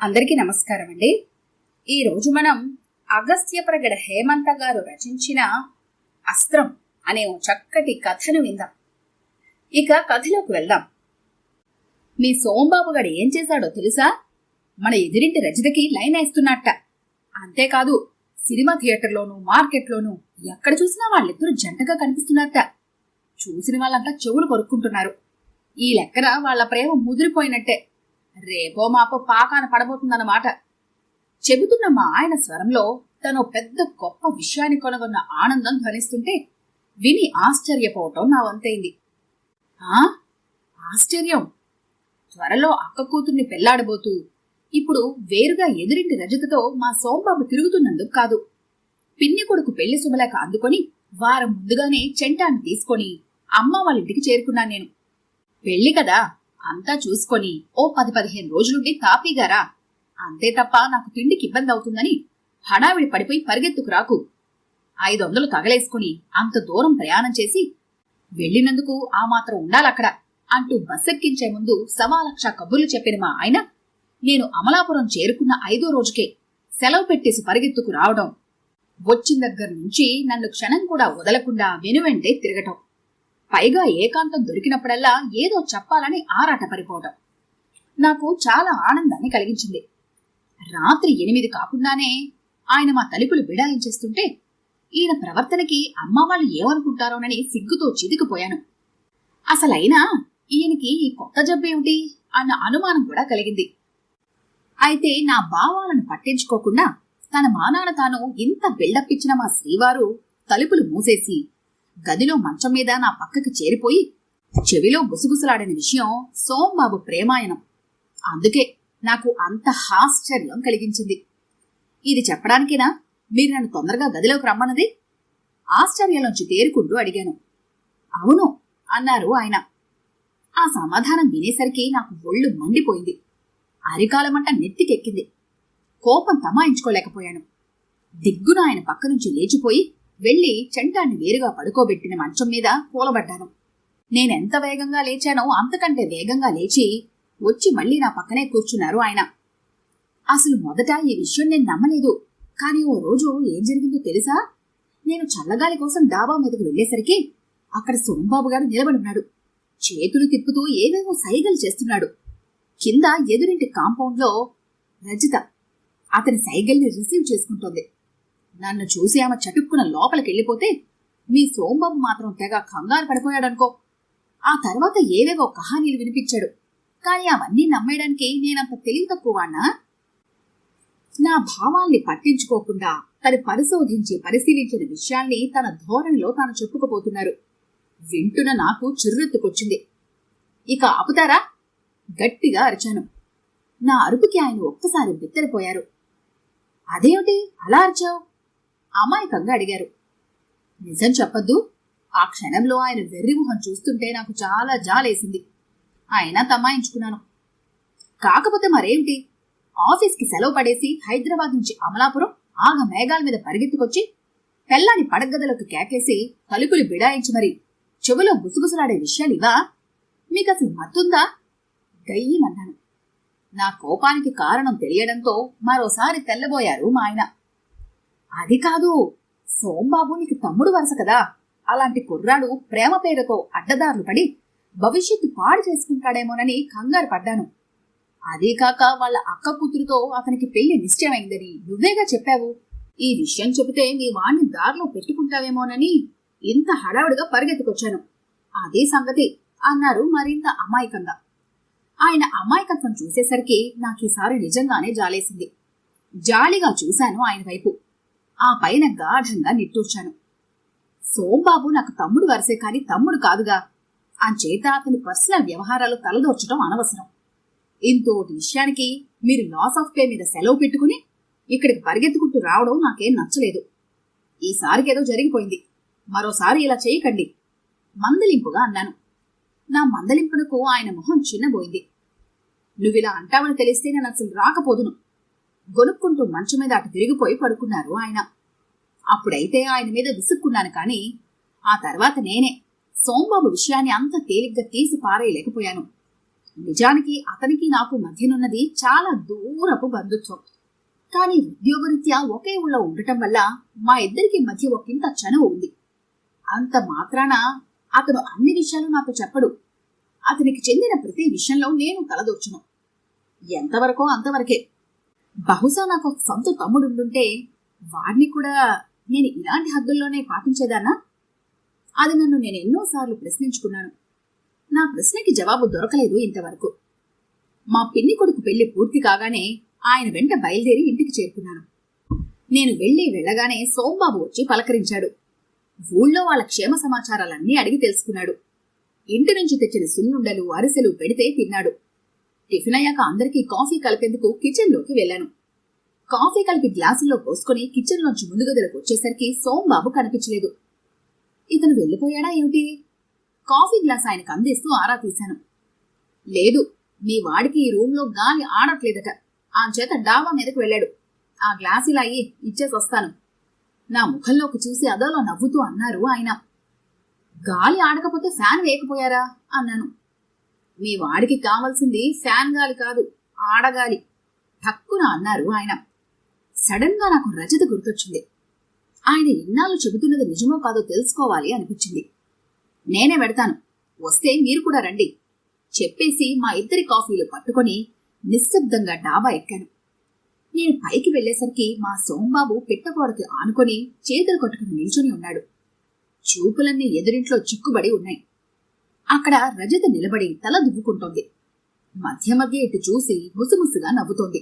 అందరికీ నమస్కారం అండి. ఈరోజు మనం అగస్త్యప్రగడ హేమంత గారు రచించిన అస్త్రం అనే ఓ చక్కటి కథను విందాం. ఇక కథలోకి వెళ్దాం. మీ సోంబాబు గారు ఏం చేశాడో తెలుసా? మన ఎదురింటి రజితకి లైన్ వేస్తున్నట్ట. అంతేకాదు, సినిమా థియేటర్లోనూ మార్కెట్లోనూ ఎక్కడ చూసినా వాళ్ళిద్దరూ జంటగా కనిపిస్తున్నారట. చూసిన వాళ్ళంతా చెవులు కొరుక్కుంటున్నారు. ఈ లెక్కన వాళ్ళ ప్రేమ ముదిరిపోయినట్టే. రేపో మాపో పాకాన పడబోతుందన్నమాట. చెబుతున్న మా ఆయన స్వరంలో తను పెద్ద గొప్ప విషయాన్ని కొనగొన్న ఆనందం ధ్వనిస్తుంటే విని ఆశ్చర్యపోవటం నా వంతైంది. ఆశ్చర్యం! త్వరలో అక్క కూతుర్ని పెళ్లాడబోతూ ఇప్పుడు వేరుగా ఎదురింటి రజతతో మా సోంబాబు తిరుగుతున్నందుకు కాదు. పిన్ని కొడుకు పెళ్లి శుభలేఖ అందుకొని వారం ముందుగానే చెంటాన్ని తీసుకొని అమ్మ వాళ్ళ ఇంటికి చేరుకున్నాను నేను. పెళ్లి కదా, అంతా చూసుకొని ఓ 10-15 రోజులుండి తాపీగారా. అంతే తప్ప నాకు తిండికి ఇబ్బంది అవుతుందని హడావిడి పడిపోయి పరిగెత్తుకు రాకు. 500 తగలేసుకుని అంత దూరం ప్రయాణం చేసి వెళ్లినందుకు ఆ మాత్రం ఉండాలక్కడ అంటూ బస్సెక్కించే ముందు 1,00,000 కబుర్లు చెప్పిన మా ఆయన నేను అమలాపురం చేరుకున్న 5వ రోజుకే సెలవు పెట్టేసి పరిగెత్తుకు రావడం, వచ్చిన దగ్గర నుంచి నన్ను క్షణం కూడా వదలకుండా వెనువెంటే తిరగటం, పైగా ఏకాంతం దొరికినప్పుడల్లా ఏదో చెప్పాలని ఆరాట పడిపోవటం నాకు చాలా ఆనందాన్ని కలిగించింది. రాత్రి 8 కాకుండానే ఆయన మా తలుపులు బిడాయించేస్తుంటే ఈయన ప్రవర్తనకి అమ్మ వాళ్ళు ఏమనుకుంటారోనని సిగ్గుతో చితికిపోయాను. అసలైనా ఈయనకి ఈ కొత్త జబ్బేమిటి అన్న అనుమానం కూడా కలిగింది. అయితే నా భావాలను పట్టించుకోకుండా తన మానాన తాను ఇంత బిల్డప్ ఇచ్చిన మా శ్రీవారు తలుపులు మూసేసి గదిలో మంచం మీద నా పక్కకి చేరిపోయి చెవిలో గుసగుసలాడిన విషయం సోంబాబు ప్రేమాయణం. అందుకే నాకు అంత ఆశ్చర్యం కలిగించింది. ఇది చెప్పడానికేనా మీరు నన్ను తొందరగా గదిలోకి రమ్మన్నది? ఆశ్చర్యంలోంచి తేరుకుంటూ అడిగాను. అవును అన్నారు ఆయన. ఆ సమాధానం వినేసరికి నాకు ఒళ్ళు మండిపోయింది. అరికాలమంట నెత్తికెక్కింది. కోపం తమాయించుకోలేకపోయాను. దిగ్గున ఆయన పక్క నుంచి లేచిపోయి వెళ్లి చెంటాన్ని వేరుగా పడుకోబెట్టిన మంచం మీద కూలబడ్డాను. నేనెంత వేగంగా లేచానో అంతకంటే వేగంగా లేచి వచ్చి మళ్లీ నా పక్కనే కూర్చున్నారు ఆయన. అసలు మొదట ఈ విషయం నేను నమ్మలేదు. కానీ ఓ రోజు ఏం జరిగిందో తెలుసా? నేను చల్లగాలి కోసం డాబా మీదకు వెళ్లేసరికి అక్కడ సోంబాబు గారు నిలబడున్నాడు. చేతులు తిప్పుతూ ఏవేవో సైగలు చేస్తున్నాడు. కింద ఎదురింటి కాంపౌండ్లో రజిత అతని సైగల్ని రిసీవ్ చేసుకుంటోంది. నన్ను చూసి ఆమె చటుక్కున లోపలికెళ్ళిపోతే మీ సోంబాబు మాత్రం తెగ కంగారు పడిపోయాడనుకో. ఆ తర్వాత ఏవేవో కహానీలు వినిపించాడు. కానీ అవన్నీ నమ్మేయడానికి నేనంత తెలివి తక్కువవాణ్ణా? నా భావాల్ని పట్టించుకోకుండా తను పరిశీలించిన విషయాల్ని తన ధోరణిలో తాను చెప్పుకుపోతున్నారు. వింటున్న నాకు చిర్రెత్తుకొచ్చింది. ఇక ఆపుతారా? గట్టిగా అరిచాను. నా అరుపుకి ఆయన ఒక్కసారి బిత్తరిపోయారు. అదేమిటి అలా అరిచావు? అమాయకంగా అడిగారు. నిజం చెప్పద్దు, ఆ క్షణంలో ఆయన వెర్రిమొహం చూస్తుంటే నాకు చాలా జాలేసింది. అయినా తమాయించుకున్నాను. కాకపోతే మరేమిటి, ఆఫీస్కి సెలవు పడేసి హైదరాబాద్ నుంచి అమలాపురం ఆగ మేఘాల మీద పరిగెత్తుకొచ్చి పెళ్ళాని పడగదలకు కేకేసి తలుపులు బిడాయించి మరి చెవులో గుసగుసలాడే విషయాలివా? మీకసలు మత్తుందా? గయ్యమన్నాను. నా కోపానికి కారణం తెలియడంతో మరోసారి తెల్లబోయారు మా ఆయన. అది కాదు, సోంబాబు నీకు తమ్ముడు వరుస కదా. అలాంటి కుర్రాడు ప్రేమ పేరుతో అడ్డదారులు పడి భవిష్యత్తు పాడు చేసుకుంటాడేమోనని కంగారు పడ్డాను. అదీ కాక వాళ్ళ అక్క కూతురుతో అతనికి పెళ్లి నిశ్చయమైందని నువ్వేగా చెప్పావు. ఈ విషయం చెబితే నీ వాణ్ణి దారిలో పెట్టుకుంటావేమోనని ఇంత హడావుడిగా పరిగెత్తుకొచ్చాను. అదే సంగతి అన్నారు మరింత అమాయకంగా. ఆయన అమాయకత్వం చూసేసరికి నాకీసారి నిజంగానే జాలేసింది. జాలిగా చూశాను ఆయన వైపు. ఆ పైన గాఢంగా నిట్టూర్చాను. సోంబాబు నాకు తమ్ముడు వరసే కాని తమ్ముడు కాదుగా. అంచేత అతని పర్సనల్ వ్యవహారాలు తలదోర్చడం అనవసరం. ఇంతోటి విషయానికి మీరు లాస్ ఆఫ్ పే మీద సెలవు పెట్టుకుని ఇక్కడికి పరిగెత్తుకుంటూ రావడం నాకేం నచ్చలేదు. ఈసారికేదో జరిగిపోయింది. మరోసారి ఇలా చేయకండి మందలింపుగా అన్నాను. నా మందలింపునకు ఆయన మొహం చిన్నబోయింది. నువ్విలా అంటావని తెలిస్తే నేను అసలు రాకపోదును. గొనుక్కుంటూ మంచం మీద అటు తిరిగిపోయి పడుకున్నారు ఆయన. అప్పుడైతే ఆయన మీద విసుక్కున్నాను. కానీ ఆ తర్వాత నేనే సోంబాబు విషయాన్ని అంత తేలిగ్గా తీసి పారేయలేకపోయాను. నిజానికి అతనికి నాకు మధ్యనున్నది చాలా దూరపు బంధుత్వం. కానీ ఉద్యోగరీత్యా ఒకే ఊళ్ళో ఉండటం వల్ల మా ఇద్దరికి మధ్య ఒకంత చనువు ఉంది. అంత మాత్రాన అతను అన్ని విషయాలు నాకు చెప్పడు. అతనికి చెందిన ప్రతి విషయంలో నేను తలదూర్చును. ఎంతవరకో అంతవరకే. బహుశా నాకు ఒక సొంత తమ్ముడుండుంటే వాడిని కూడా నేను ఇలాంటి హద్దుల్లోనే పాటించేదాన్నా? అది నన్ను నేను ఎన్నోసార్లు ప్రశ్నించుకున్నాను. నా ప్రశ్నకి జవాబు దొరకలేదు ఇంతవరకు. మా పిన్ని కొడుకు పెళ్లి పూర్తి కాగానే ఆయన వెంట బయలుదేరి ఇంటికి చేరుకున్నాను. నేను వెళ్ళగానే సోంబాబు వచ్చి పలకరించాడు. ఊళ్ళో వాళ్ళ క్షేమ సమాచారాలన్నీ అడిగి తెలుసుకున్నాడు. ఇంటి నుంచి తెచ్చిన సున్నుండలు, అరిసెలు పెడితే తిన్నాడు. టిఫిన్ అయ్యాక అందరికీ కాఫీ కలిపేందుకు కిచెన్లోకి వెళ్ళాను. కాఫీ కలిపి గ్లాసుల్లో పోసుకుని కిచెన్లోంచి ముందు గదిలోకి వచ్చేసరికి సోంబాబు కనిపించలేదు. ఇతను వెళ్ళిపోయాడా ఏమిటి? కాఫీ గ్లాస్ ఆయనకు అందిస్తూ ఆరా తీశాను. లేదు, మీ వాడికి ఈ రూంలో గాలి ఆడట్లేదట. ఆ చేత డాబా మీదకు వెళ్ళాడు. ఆ గ్లాస్ ఇలా ఇచ్చేసి వస్తాను. నా ముఖంలోకి చూసి అదోలో నవ్వుతూ అన్నారు ఆయన. గాలి ఆడకపోతే ఫ్యాన్ వేయకపోయారా అన్నాను. మీ వాడికి కావలసింది ఫ్యాన్ గాలి కాదు, ఆడగాలి ఠక్కున అన్నారు ఆయన. సడన్ గా నాకు రజత గుర్తొచ్చింది. ఆయన ఇన్నాళ్ళు చెబుతున్నది నిజమో కాదో తెలుసుకోవాలి అనిపించింది. నేనే పెడతాను, వస్తే మీరు కూడా రండి చెప్పేసి మా ఇద్దరి కాఫీలు పట్టుకొని నిశ్శబ్దంగా డాబా ఎక్కాను. నేను పైకి వెళ్లేసరికి మా సోంబాబు పిట్టగోడకి ఆనుకొని చేతులు కట్టుకుని నిల్చుని ఉన్నాడు. చూపులన్నీ ఎదురింట్లో చిక్కుబడి ఉన్నాయి. అక్కడ రజత నిలబడి తల దువ్వుకుంటోంది. మధ్య మధ్య ఇటు చూసి ముసుముసుగా నవ్వుతోంది.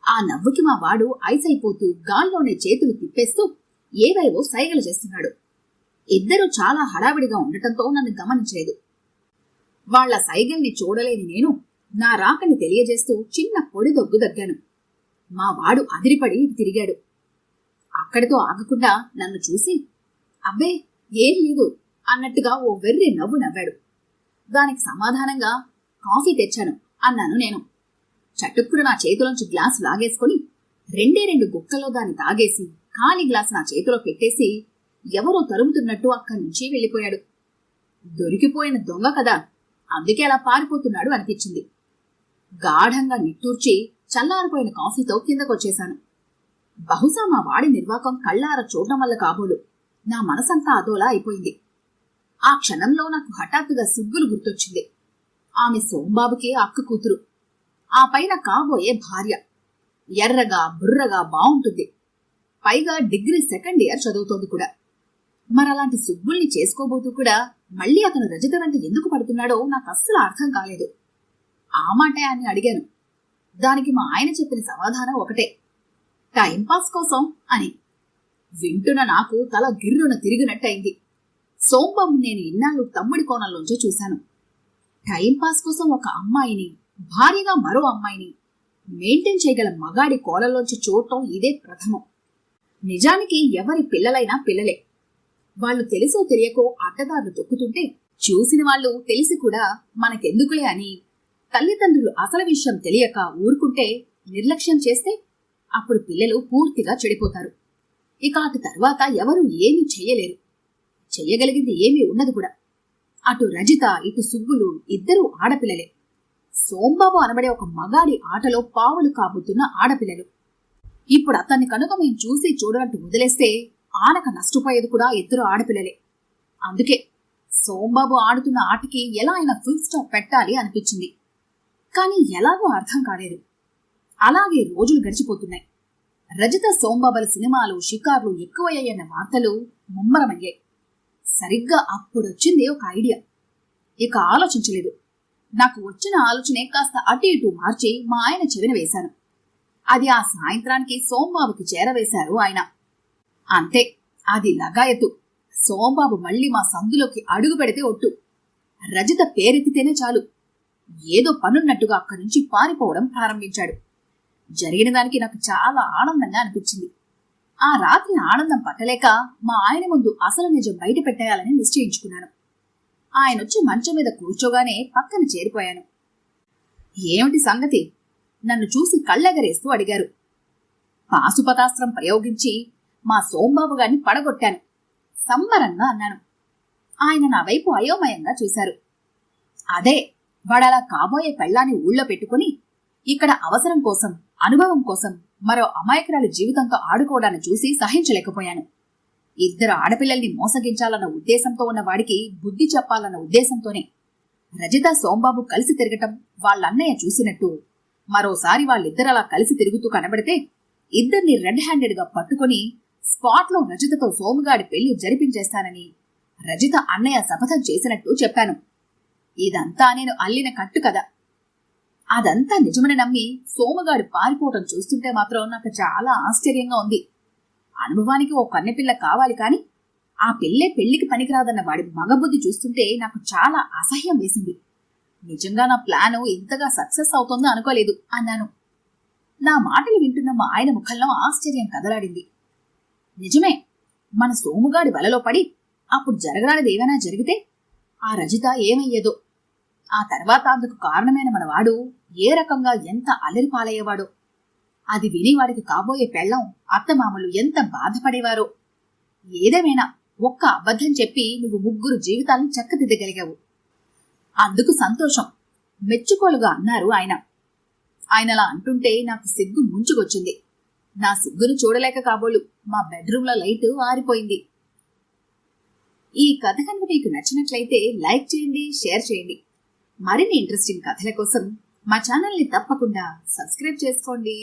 ఆ నవ్వుకి మా వాడు ఐసైపోతూ గాల్లోనే చేతులు తిప్పేస్తూ ఏవేవో సైగలు చేస్తున్నాడు. ఇద్దరూ చాలా హడావిడిగా ఉండటంతో నన్ను గమనించలేదు. వాళ్ల సైగల్ని చూడలేని నేను నా రాకని తెలియజేస్తూ చిన్న పొడి దొగ్గు దగ్గాను. మా వాడు అదిరిపడి తిరిగాడు. అక్కడితో ఆగకుండా నన్ను చూసి అబ్బే ఏం లేదు అన్నట్టుగా ఓ వెర్రి నవ్వు నవ్వాడు. దానికి సమాధానంగా కాఫీ తెచ్చాను అన్నాను నేను. చటుక్కున నా చేతిలోంచి గ్లాసు లాగేసుకుని 2 గుక్కల్లో దాన్ని తాగేసి ఖాళీ గ్లాసు నా చేతిలో పెట్టేసి ఎవరో తరుముతున్నట్టు అక్కడి నుంచి వెళ్ళిపోయాడు. దొరికిపోయిన దొంగ కదా, అందుకే అలా పారిపోతున్నాడు అనిపించింది. గాఢంగా నిట్టూర్చి చల్లారిపోయిన కాఫీతో కిందకొచ్చేశాను. బహుశా మా వాడి నిర్వాకం కళ్ళార చూడటం వల్ల కాబోలు నా మనసంతా అదోలా అయిపోయింది. ఆ క్షణంలో నాకు హఠాత్తుగా సిగ్గులు గుర్తొచ్చింది. ఆమె సోంబాబుకి అక్క కూతురు, ఆ పైన కాబోయే భార్య. ఎర్రగా బుర్రగా బావుంటుంది. పైగా డిగ్రీ 2nd ఇయర్ చదువుతోంది కూడా. మరలాంటి సుబ్బుల్ని చేసుకోబోతూ కూడా మళ్ళీ అతను రజత వెంట ఎందుకు పడుతున్నాడో నాకు అస్సలు అర్థం కాలేదు. ఆ మాటే అని అడిగాను. దానికి మా ఆయన చెప్పిన సమాధానం ఒకటే, టైంపాస్ కోసం అని. వింటున్న నాకు తల గిర్రున తిరిగినట్టయింది. సోంబాబు నేను ఇన్నాళ్ళు తమ్ముడి కోణంలోంచి చూశాను. టైంపాస్ కోసం ఒక అమ్మాయిని, భార్యగా మరో అమ్మాయిని మెయింటైన్ చేయగల మగాడి కోణంలోంచి చూడటం ఇదే ప్రథమం. నిజానికి ఎవరి పిల్లలైనా పిల్లలే. వాళ్ళు తెలుసో తెలియకో అడ్డదారులు తొక్కుతుంటే చూసిన వాళ్ళు తెలిసి కూడా మనకెందుకులే అని తల్లిదండ్రులు అసలు విషయం తెలియక ఊరుకుంటే, నిర్లక్ష్యం చేస్తే అప్పుడు పిల్లలు పూర్తిగా చెడిపోతారు. ఇక అటు తర్వాత ఎవరూ ఏమీ చెయ్యలేరు. చెయ్యగలిగింది ఏమీ ఉండదు కూడా. అటు రజిత ఇటు సుబ్బులు ఇద్దరూ ఆడపిల్లలే. సోంబాబు అనబడే ఒక మగాడి ఆటలో పావులు కాబోతున్న ఆడపిల్లలు. ఇప్పుడు అతన్ని కనుక మేము చూసి చూడనట్టు వదిలేస్తే ఆనక నష్టపోయేది కూడా ఇద్దరు ఆడపిల్లలే. అందుకే సోంబాబు ఆడుతున్న ఆటకి ఎలా అయినా ఫుల్ స్టాప్ పెట్టాలి అనిపించింది. కానీ ఎలాగో అర్థం కాలేదు. అలాగే రోజులు గడిచిపోతున్నాయి. రజిత సోంబాబుల సినిమాలు, షికార్లు ఎక్కువయ్యాయన్న వార్తలు ముమ్మరమయ్యాయి. సరిగ్గా అప్పుడొచ్చింది ఒక ఐడియా. ఇక ఆలోచించలేదు. నాకు వచ్చిన ఆలోచనే కాస్త అటు ఇటు మార్చి మా ఆయన చెవిన వేశాను. అది ఆ సాయంత్రానికి సోంబాబుకి చేరవేశారు ఆయన. అంతే, అది లగాయతు. సోంబాబు మళ్లీ మా సందులోకి అడుగు పెడితే ఒట్టు. రజిత పేరెత్తితేనే చాలు ఏదో పనున్నట్టుగా అక్కడి నుంచి పారిపోవడం ప్రారంభించాడు. జరిగిన దానికి నాకు చాలా ఆనందంగా అనిపించింది. ఆ రాత్రి ఆనందం పట్టలేక మా ఆయన ముందు అసలు నిజం బయట పెట్టేయాలని నిశ్చయించుకున్నాను. ఆయనొచ్చి మంచం మీద కూర్చోగానే పక్కన చేరిపోయాను. ఏమిటి సంగతి? నన్ను చూసి కళ్ళెగరేస్తూ అడిగారు. పాశుపతాస్త్రం ప్రయోగించి మా సోంబాబు గారిని పడగొట్టాను సంబరంగా అన్నాను. ఆయన నా వైపు అయోమయంగా చూశారు. అదే, వాడలా కాబోయే పెళ్ళాన్ని ఊళ్ళో పెట్టుకుని ఇక్కడ అవసరం కోసం, అనుభవం కోసం మరో అమాయకురాలి జీవితంతో ఆడుకోవడాన్ని చూసి సహించలేకపోయాను. 2 ఆడపిల్లల్ని మోసగించాలన్న ఉద్దేశంతో ఉన్న వాడికి బుద్ధి చెప్పాలన్న ఉద్దేశంతోనే రజిత, సోంబాబు కలిసి తిరగటం వాళ్ళన్నయ్య చూసినట్టు మరోసారి వాళ్ళిద్దరలా కలిసి తిరుగుతూ కనబడితే ఇద్దరిని రెడ్ హ్యాండెడ్ గా పట్టుకుని స్పాట్లో రజితతో సోముగాడి పెళ్లి జరిపించేస్తానని రజిత అన్నయ్య శపథం చేసినట్టు చెప్పాను. ఇదంతా నేను అల్లిన కట్టు కదా. అదంతా నిజమని నమ్మి సోముగాడు పారిపోవటం చూస్తుంటే మాత్రం నాకు చాలా ఆశ్చర్యంగా ఉంది. అనుభవానికి ఓ కన్నెపిల్ల కావాలి కాని ఆ పిల్లే పెళ్లికి పనికిరాదన్న వాడి మగబుద్ధి చూస్తుంటే నాకు చాలా అసహ్యం వేసింది. నిజంగా నా ప్లాను ఇంతగా సక్సెస్ అవుతుందో అనుకోలేదు అన్నాను. నా మాటలు వింటున్న మా ఆయన ముఖంలో ఆశ్చర్యం కదలాడింది. నిజమే, మన సోముగాడి వలలో పడి అప్పుడు జరగరానిది ఏమైనా జరిగితే ఆ రజిత ఏమయ్యేదో, ఆ తర్వాత అందుకు కారణమైన మనవాడు ఏ రకంగా ఎంత అల్లరి పాలయ్యేవాడో, అది విని వాడికి కాబోయే పెళ్ళం, అత్తమామలు ఎంత బాధపడేవారో. ఏదేమైనా ఒక్క అబద్ధం చెప్పి నువ్వు 3 జీవితాలను చక్కదిద్దగలిగావు. అందుకు సంతోషం, మెచ్చుకోలుగా అన్నారు ఆయన. ఆయనలా అంటుంటే నాకు సిగ్గు ముంచుకొచ్చింది. నా సిగ్గును చూడలేక కాబోలు మా బెడ్రూమ్లో లైట్ ఆరిపోయింది. ఈ కథ కనుక మీకు నచ్చినట్లయితే లైక్ చేయండి, షేర్ చేయండి. మరిన్ని ఇంట్రెస్టింగ్ కథల కోసం మా ఛానల్ని తప్పకుండా సబ్స్క్రైబ్ చేసుకోండి.